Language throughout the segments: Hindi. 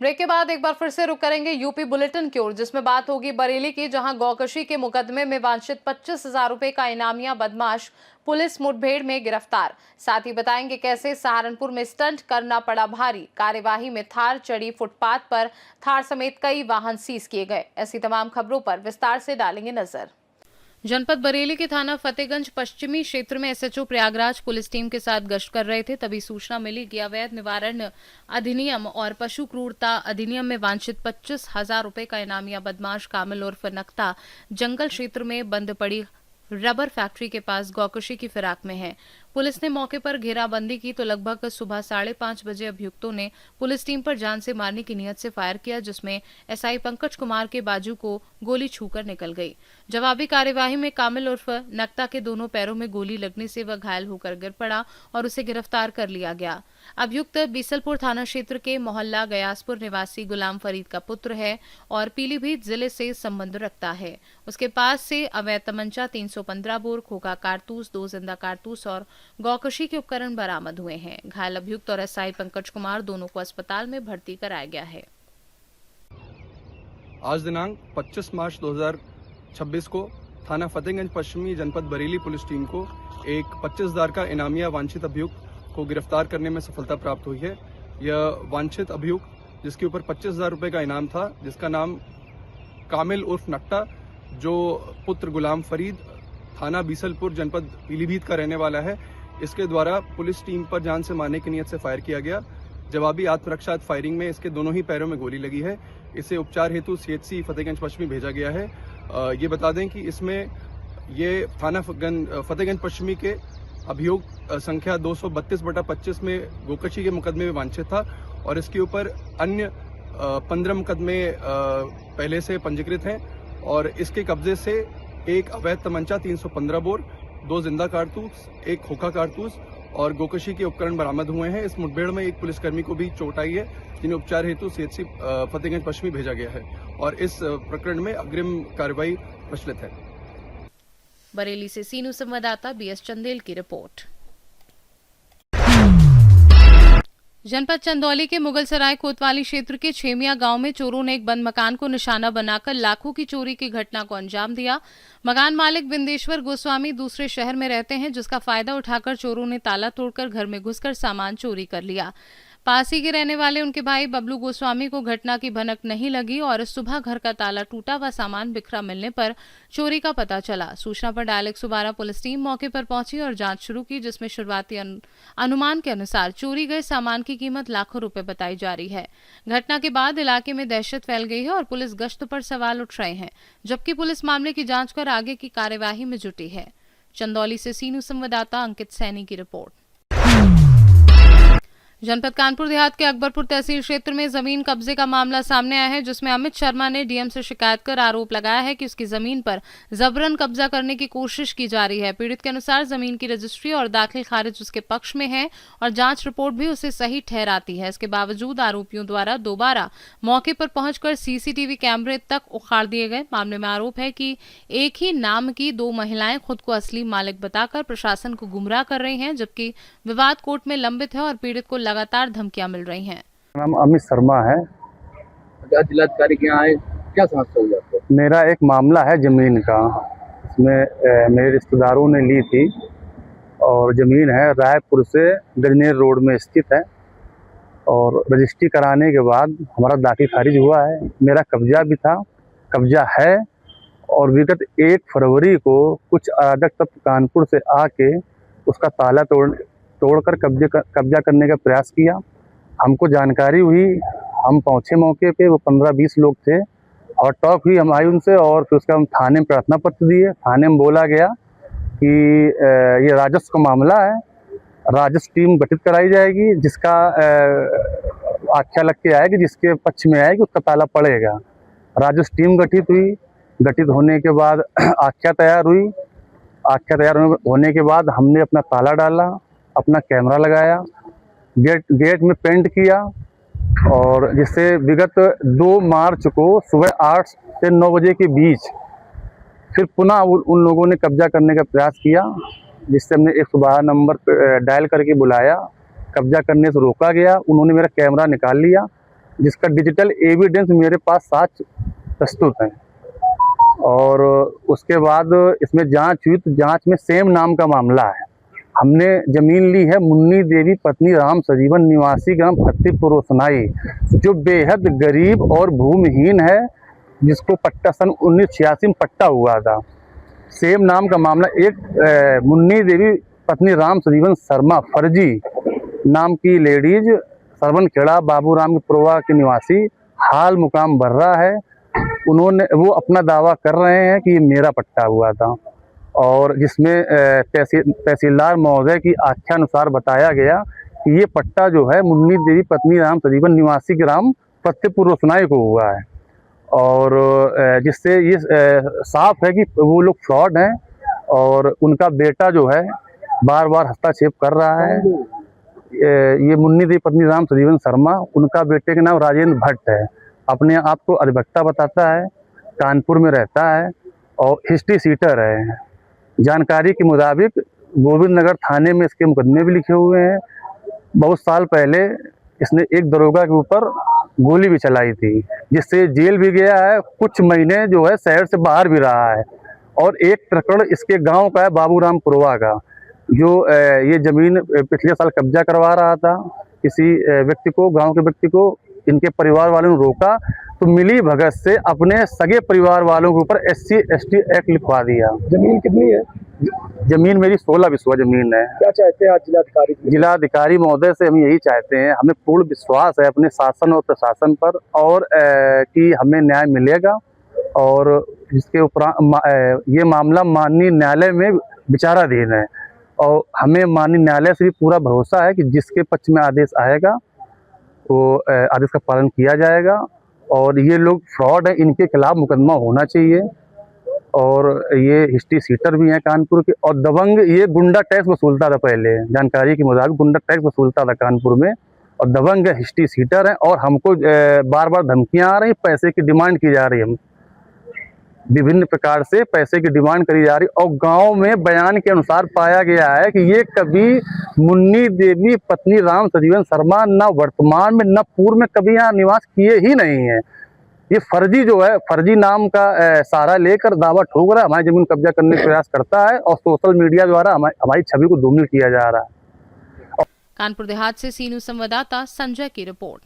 ब्रेक के बाद एक बार फिर से रुक करेंगे यूपी बुलेटिन की ओर, जिसमें बात होगी बरेली की, जहां गौकशी के मुकदमे में वांछित 25,000 रुपए का इनामिया बदमाश पुलिस मुठभेड़ में गिरफ्तार। साथ ही बताएंगे कैसे सहारनपुर में स्टंट करना पड़ा भारी। कार्यवाही में थार चढ़ी फुटपाथ पर, थार समेत कई वाहन सीज किए गए। ऐसी तमाम खबरों पर विस्तार से डालेंगे नजर। जनपद बरेली के थाना फतेहगंज पश्चिमी क्षेत्र में एसएचओ प्रयागराज पुलिस टीम के साथ गश्त कर रहे थे, तभी सूचना मिली कि अवैध निवारण अधिनियम और पशु क्रूरता अधिनियम में वांछित 25,000 रुपए का इनामिया बदमाश कामिल उर्फ नक्ता जंगल क्षेत्र में बंद पड़ी रबर फैक्ट्री के पास गौकशी की फिराक में है। पुलिस ने मौके पर घेराबंदी की तो लगभग सुबह 5:30 बजे अभियुक्तों ने पुलिस टीम पर जान से मारने की नीयत से फायर किया, जिसमें एसआई पंकज कुमार के बाजू को गोली छूकर निकल गई। जवाबी कार्यवाही में कामिल उर्फ नक्ता के दोनों पैरों में गोली लगने से वह घायल होकर गिर पड़ा और उसे गिरफ्तार कर लिया गया। अभियुक्त बीसलपुर थाना क्षेत्र के मोहल्ला गयासपुर निवासी गुलाम फरीद का पुत्र है और पीलीभीत जिले से संबंध रखता है। उसके पास से अवैध तमंचा 315 बोर, खोखा कारतूस, 2 जिंदा कारतूस और गौकशी के उपकरण बरामद हुए हैं। घायल अभियुक्त और एसआई पंकज कुमार दोनों को अस्पताल में भर्ती कराया गया है। आज दिनांक 25 मार्च 2026 को थाना फतेहगंज पश्चिमी जनपद बरेली पुलिस टीम को एक 25,000 का इनामिया वांछित अभियुक्त को गिरफ्तार करने में सफलता प्राप्त हुई है। यह वांछित अभियुक्त, जिसके ऊपर 25,000 रुपए का इनाम था, जिसका नाम कामिल उर्फ नक्ता, जो पुत्र गुलाम फरीद, थाना बीसलपुर जनपद पीलीभीत का रहने वाला है, इसके द्वारा पुलिस टीम पर जान से मारने की नीयत से फायर किया गया। जवाबी आत्मरक्षा फायरिंग में इसके दोनों ही पैरों में गोली लगी है। इसे उपचार हेतु सीएचसी फतेहगंज पश्चिमी भेजा गया है। ये बता दें कि इसमें ये थाना फतेहगंज पश्चिमी के अभियोग संख्या 232/25 में गोकशी के मुकदमे में वांछित था और इसके ऊपर अन्य 15 मुकदमे पहले से पंजीकृत हैं और इसके कब्जे से एक अवैध तमंचा 315 बोर, 2 जिंदा कारतूस, एक खोखा कारतूस और गोकशी के उपकरण बरामद हुए हैं। इस मुठभेड़ में एक पुलिसकर्मी को भी चोट आई है, जिन्हें उपचार हेतु सीएचसी फतेहगंज पश्चिमी भेजा गया है और इस प्रकरण में अग्रिम कार्रवाई प्रचलित है। बरेली से सीनू संवाददाता बीएस चंदेल की रिपोर्ट। जनपद चंदौली के मुगलसराय कोतवाली क्षेत्र के छेमिया गांव में चोरों ने एक बंद मकान को निशाना बनाकर लाखों की चोरी की घटना को अंजाम दिया। मकान मालिक बिंदेश्वर गोस्वामी दूसरे शहर में रहते हैं, जिसका फायदा उठाकर चोरों ने ताला तोड़कर घर में घुसकर सामान चोरी कर लिया। पास ही के रहने वाले उनके भाई बबलू गोस्वामी को घटना की भनक नहीं लगी और सुबह घर का ताला टूटा व सामान बिखरा मिलने पर चोरी का पता चला। सूचना पर डायल 112 पुलिस टीम मौके पर पहुंची और जांच शुरू की, जिसमें शुरुआती अनुमान के अनुसार चोरी गए सामान की कीमत लाखों रुपए बताई जा रही है। घटना के बाद इलाके में दहशत फैल गई है और पुलिस गश्त पर सवाल उठ रहे हैं, जबकि पुलिस मामले की जांच कर आगे की कार्यवाही में जुटी है। चंदौली से सीनू संवाददाता अंकित सैनी की रिपोर्ट। जनपद कानपुर देहात के अकबरपुर तहसील क्षेत्र में जमीन कब्जे का मामला सामने आया है, जिसमें अमित शर्मा ने डीएम से शिकायत कर आरोप लगाया है कि उसकी जमीन पर जबरन कब्जा करने की कोशिश की जा रही है। पीड़ित के अनुसार जमीन की रजिस्ट्री और दाखिल खारिज उसके पक्ष में है और जांच रिपोर्ट भी उसे सही ठहराती है। इसके बावजूद आरोपियों द्वारा दोबारा मौके पर पहुंचकर सीसीटीवी कैमरे तक उखाड़ दिए गए। मामले में आरोप है कि एक ही नाम की 2 महिलाएं खुद को असली मालिक बताकर प्रशासन को गुमराह कर रही हैं, जबकि विवाद कोर्ट में लंबित है और पीड़ित को लगातार धमकियां मिल रही हैं। नाम अमित शर्मा है। जिलाधिकारी के यहाँ आए, क्या समस्या हुई आपको? मेरा एक मामला है जमीन का। इसमें मेरे रिश्तेदारों ने ली थी और जमीन है रायपुर से गजनेर रोड में स्थित है और रजिस्ट्री कराने के बाद हमारा दाखिल खारिज हुआ है। मेरा कब्जा भी था, कब्जा है और विगत 1 फरवरी को कुछ अराजक तत्व कानपुर से आके उसका ताला तोड़कर कब्जा करने का प्रयास किया। हमको जानकारी हुई, हम पहुंचे मौके पे, वो 15-20 लोग थे और टॉक हुई हम आई उनसे और फिर उसका हम थाने में प्रार्थना पत्र दिए। थाने में बोला गया कि ये राजस्व का मामला है, राजस्व टीम गठित कराई जाएगी, जिसका आख्या लग के आएगी, जिसके पक्ष में आएगी उसका ताला पड़ेगा। राजस्व टीम गठित हुई, गठित होने के बाद आख्या तैयार हुई। आख्या तैयार होने के बाद हमने अपना ताला डाला, अपना कैमरा लगाया, गेट में पेंट किया और जिससे विगत 2 मार्च को सुबह 8 से 9 बजे के बीच फिर पुनः उन लोगों ने कब्जा करने का प्रयास किया, जिससे हमने 112 नंबर पर डायल करके बुलाया। कब्जा करने से रोका गया। उन्होंने मेरा कैमरा निकाल लिया, जिसका डिजिटल एविडेंस मेरे पास साक्ष्य प्रस्तुत है। और उसके बाद इसमें जांच हुई तो जांच में सेम नाम का मामला है। हमने ज़मीन ली है मुन्नी देवी पत्नी राम सजीवन निवासी ग्राम फतेहपुर रोशनाई, जो बेहद गरीब और भूमिहीन है, जिसको पट्टा सन 1986 में पट्टा हुआ था। सेम नाम का मामला एक मुन्नी देवी पत्नी राम सजीवन शर्मा फर्जी नाम की लेडीज सरवन खेड़ा बाबूराम के पुरवा के निवासी, हाल मुकाम बर्रा है। वो अपना दावा कर रहे हैं कि ये मेरा पट्टा हुआ था, और जिसमें तहसीलदार महोदय की आख्या अनुसार बताया गया कि ये पट्टा जो है मुन्नी देवी पत्नी राम सजीवन निवासी ग्राम फतेहपुर रोशनाई को हुआ है। और जिससे ये साफ है कि वो लोग फ्रॉड हैं, और उनका बेटा जो है बार बार हस्तक्षेप कर रहा है। ये मुन्नी देवी पत्नी राम सजीवन शर्मा, उनका बेटे का नाम राजेंद्र भट्ट है, अपने आप को अधिवक्ता बताता है, कानपुर में रहता है और हिस्ट्री सीटर है। जानकारी के मुताबिक गोविंद नगर थाने में इसके मुकदमे भी लिखे हुए हैं। बहुत साल पहले इसने एक दरोगा के ऊपर गोली भी चलाई थी, जिससे जेल भी गया है, कुछ महीने जो है शहर से बाहर भी रहा है। और एक प्रकरण इसके गांव का है बाबूराम पुरवा का, जो ये ज़मीन पिछले साल कब्जा करवा रहा था किसी व्यक्ति को, गांव के व्यक्ति को। इनके परिवार वालों ने रोका तो मिली भगत से अपने सगे परिवार वालों के ऊपर SC ST एक्ट लिखवा दिया। जमीन कितनी है? जमीन मेरी 16 बिस्वा जमीन है। क्या चाहते हैं आज जिलाधिकारी महोदय से? हम यही चाहते हैं, हमें पूर्ण विश्वास है अपने शासन और प्रशासन पर, और कि हमें न्याय मिलेगा। और जिसके उपरांत ये मामला माननीय न्यायालय में विचाराधीन है, और हमें माननीय न्यायालय से भी पूरा भरोसा है कि जिसके पक्ष में आदेश आएगा वो आदेश का पालन किया जाएगा। और ये लोग फ्रॉड है, इनके खिलाफ मुकदमा होना चाहिए। और ये हिस्ट्री सीटर भी हैं कानपुर के, और दबंग, ये गुंडा टैक्स वसूलता था पहले, जानकारी के मुताबिक गुंडा टैक्स वसूलता था कानपुर में, और दबंग हिस्ट्री सीटर है। और हमको बार बार धमकियां आ रही, पैसे की डिमांड की जा रही है, विभिन्न प्रकार से पैसे की डिमांड करी जा रही। और गांव में बयान के अनुसार पाया गया है कि ये कभी मुन्नी देवी पत्नी राम सजीवन शर्मा न वर्तमान में न पूर्व में कभी यहाँ निवास किए ही नहीं है। ये फर्जी जो है, फर्जी नाम का सहारा लेकर दावा ठोक रहा है, हमारी जमीन कब्जा करने का प्रयास करता है, और सोशल मीडिया द्वारा हमारी छवि को धूमिल किया जा रहा है। कानपुर देहात से सीनू संवाददाता संजय की रिपोर्ट।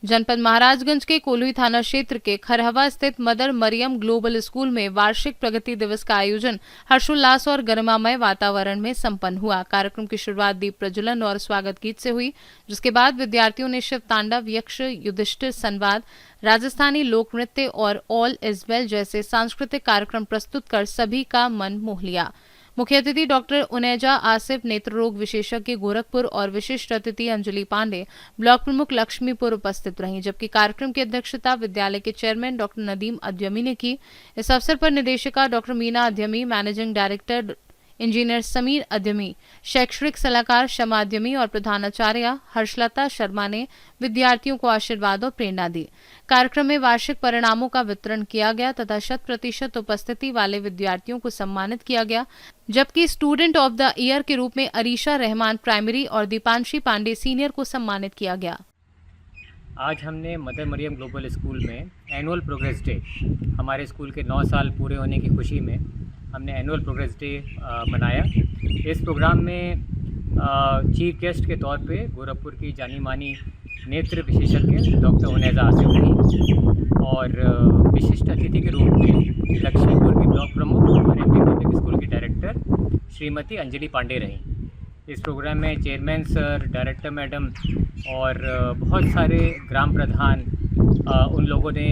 जनपद महाराजगंज के कोल्हुई थाना क्षेत्र के खरहवा स्थित मदर मरियम ग्लोबल स्कूल में वार्षिक प्रगति दिवस का आयोजन हर्षोल्लास और गरिमामय वातावरण में संपन्न हुआ। कार्यक्रम की शुरुआत दीप प्रज्वलन और स्वागत गीत से हुई, जिसके बाद विद्यार्थियों ने शिव तांडव, यक्ष, युधिष्ठिर संवाद, राजस्थानी लोक नृत्य और ऑल इज वेल जैसे सांस्कृतिक कार्यक्रम प्रस्तुत कर सभी का मन मोह लिया। मुख्य अतिथि डॉक्टर उनैजा आसिफ, नेत्र रोग विशेषज्ञ गोरखपुर, और विशिष्ट अतिथि अंजलि पांडे, ब्लॉक प्रमुख लक्ष्मीपुर उपस्थित रहीं। जबकि कार्यक्रम की अध्यक्षता विद्यालय के चेयरमैन डॉक्टर नदीम अद्यमी ने की। इस अवसर पर निदेशिका doctor Meena Adyami, managing director engineer Sameer Adyami, शैक्षणिक सलाहकार शमा अद्यमी और प्रधानाचार्य हर्षलता शर्मा ने विद्यार्थियों को आशीर्वाद और प्रेरणा दी। कार्यक्रम में वार्षिक परिणामों का वितरण किया गया तथा 100% उपस्थिति वाले विद्यार्थियों को सम्मानित किया गया। जबकि स्टूडेंट ऑफ द ईयर के रूप में अरीशा रहमान प्राइमरी और दीपांशी पांडे सीनियर को सम्मानित किया गया। आज हमने मदर मरियम ग्लोबल स्कूल में एनुअल प्रोग्रेस डे, हमारे स्कूल के 9 साल पूरे होने की खुशी में हमने एनुअल प्रोग्रेस डे मनाया। इस प्रोग्राम में चीफ गेस्ट के तौर पे गोरखपुर की जानी मानी नेत्र विशेषज्ञ डॉक्टर उनैजा आसिफ रही, और विशिष्ट अतिथि के रूप में लक्ष्मीपुर की ब्लॉक प्रमुख और MP पब्लिक स्कूल की डायरेक्टर श्रीमती अंजलि पांडे रहीं। इस प्रोग्राम में चेयरमैन सर, डायरेक्टर मैडम और बहुत सारे ग्राम प्रधान उन लोगों ने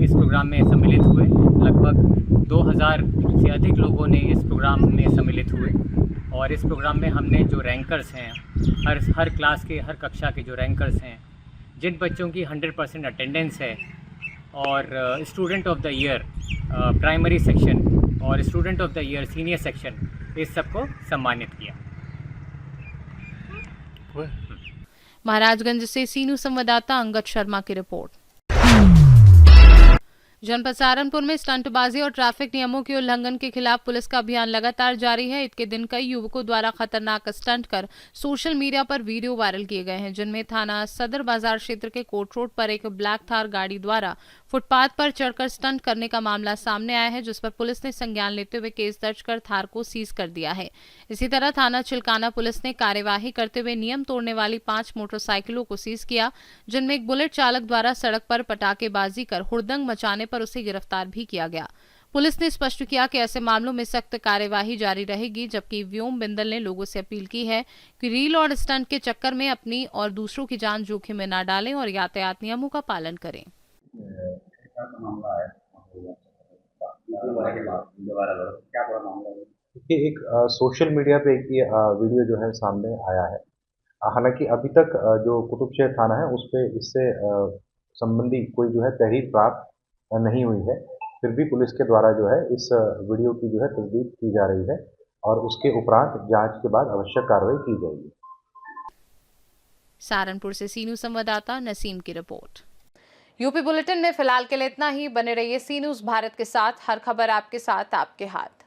इस प्रोग्राम में सम्मिलित हुए। लगभग 2000 से अधिक लोगों ने इस प्रोग्राम में सम्मिलित हुए, और इस प्रोग्राम में हमने जो रैंकर्स हैं, हर क्लास के, हर कक्षा के जो रैंकर्स हैं, जिन बच्चों की 100% अटेंडेंस है, और student of the year primary section और student of the year senior section, इस सबको सम्मानित किया। महाराजगंज से सीनू संवाददाता अंगद शर्मा की रिपोर्ट। जनपद सहारनपुर में स्टंटबाजी और ट्रैफिक नियमों के उल्लंघन के खिलाफ पुलिस का अभियान लगातार जारी है। ईद के दिन कई युवकों द्वारा खतरनाक स्टंट कर सोशल मीडिया पर वीडियो वायरल किए गए हैं, जिनमें थाना सदर बाजार क्षेत्र के कोट रोड पर एक ब्लैक थार गाड़ी द्वारा फुटपाथ पर चढ़कर स्टंट करने का मामला सामने आया है, जिस पर पुलिस ने संज्ञान लेते हुए केस दर्ज कर थार को सीज कर दिया है। इसी तरह थाना चिलकाना पुलिस ने कार्यवाही करते हुए नियम तोड़ने वाली 5 मोटरसाइकिलों को सीज किया, जिनमें एक बुलेट चालक द्वारा सड़क पर पटाखेबाजी कर हुड़दंग मचाने पर उसे गिरफ्तार भी किया गया। पुलिस ने स्पष्ट किया कि ऐसे मामलों में सख्त कार्यवाही जारी रहेगी, जबकि व्योम बिंदल ने लोगों से अपील की है कि रील और स्टंट के चक्कर में अपनी और दूसरों की जान जोखिम में न डालें और यातायात नियमों का पालन करें। देखिए, एक सोशल मीडिया पे एक ये वीडियो जो है सामने आया है। हालांकि अभी तक जो कुतुबशहर थाना है उस पे इससे संबंधी कोई जो है तहरीर प्राप्त नहीं हुई है। फिर भी पुलिस के द्वारा जो है इस वीडियो की जो है तस्दीक की जा रही है और उसके उपरांत जांच के बाद आवश्यक कार्रवाई की जाएगी। सहारनपुर से सीनू संवाददाता नसीम की रिपोर्ट। यूपी बुलेटिन में फिलहाल के लिए इतना ही। बने रहिए सी न्यूज़ भारत के साथ। हर खबर आपके साथ, आपके हाथ।